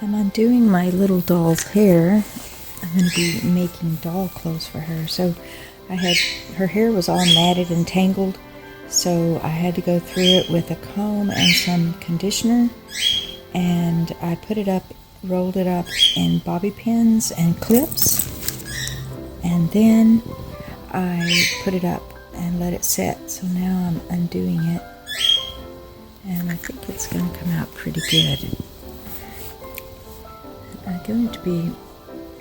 I'm undoing my little doll's hair. I'm going to be making doll clothes for her. So her hair was all matted and tangled, so I had to go through it with a comb and some conditioner, and I put it up, rolled it up in bobby pins and clips, and then I put it up and let it set. So now I'm undoing it, and I think it's going to come out pretty good. I'm going to be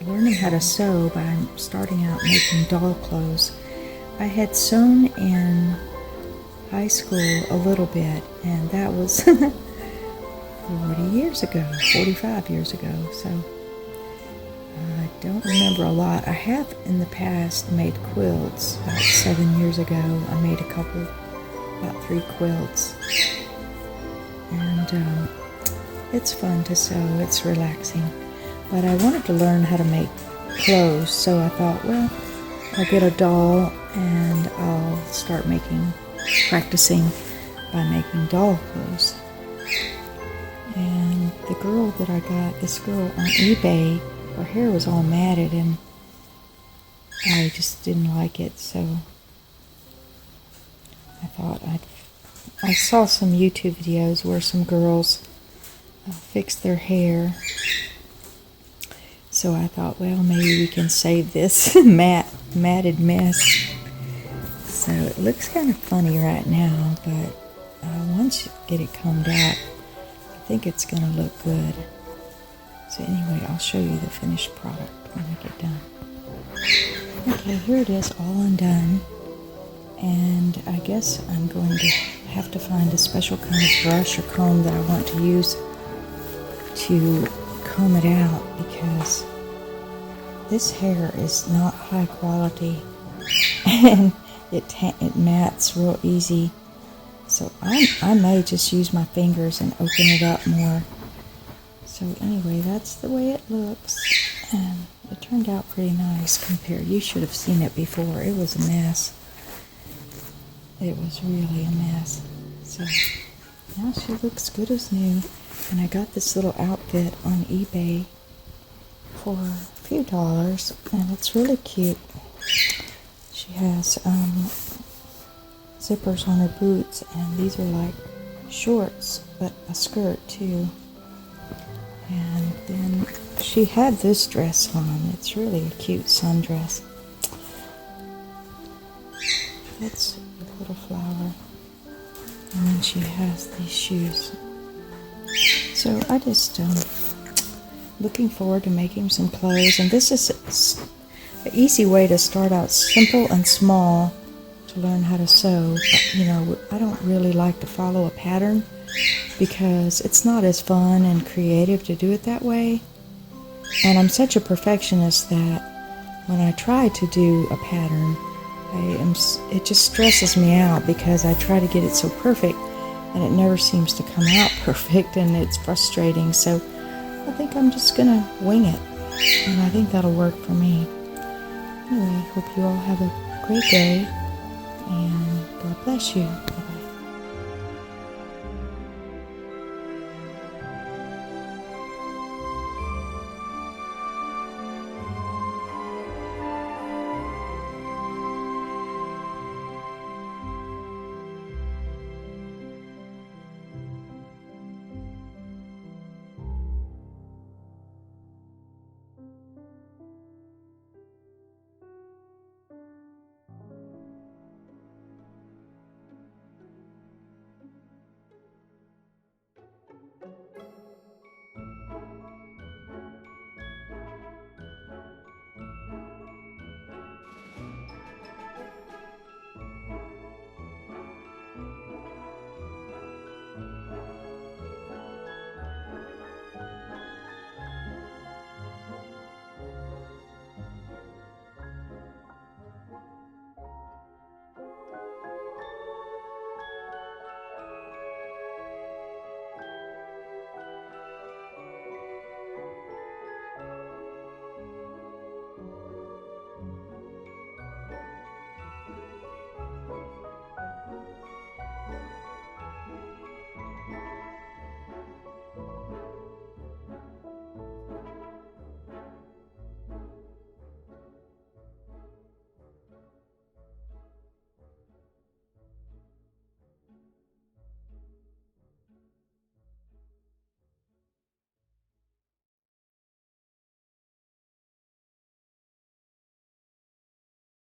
learning how to sew by starting out making doll clothes. I had sewn in high school a little bit, and that was 40 years ago, 45 years ago, so I don't remember a lot. I have in the past made quilts. About 7 years ago, I made a couple, about 3 quilts, and it's fun to sew, it's relaxing. But I wanted to learn how to make clothes, so I thought, well, I'll get a doll and I'll start practicing by making doll clothes. And the girl that I got, this girl on eBay, her hair was all matted and I just didn't like it, so I thought I saw some YouTube videos where some girls fixed their hair. So I thought, well, maybe we can save this matted mess. So it looks kind of funny right now, but once you get it combed out, I think it's going to look good. So anyway, I'll show you the finished product when I get done. Okay, here it is, all undone. And I guess I'm going to have to find a special kind of brush or comb that I want to use to comb it out, because this hair is not high quality and it mats real easy. So I may just use my fingers and open it up more. So anyway, that's the way it looks, and it turned out pretty nice compared. You should have seen it before. It was a mess. It was really a mess. So now she looks good as new. And I got this little outfit on eBay for a few dollars, and it's really cute. She has zippers on her boots, and these are like shorts, but a skirt too. And then she had this dress on. It's really a cute sundress. That's a little flower. And then she has these shoes. So I just looking forward to making some clothes, and this is an easy way to start out simple and small to learn how to sew. But, you know, I don't really like to follow a pattern because it's not as fun and creative to do it that way. And I'm such a perfectionist that when I try to do a pattern, it just stresses me out because I try to get it so perfect, and it never seems to come out perfect, and it's frustrating. So I think I'm just going to wing it, and I think that'll work for me. Anyway, I hope you all have a great day, and God bless you.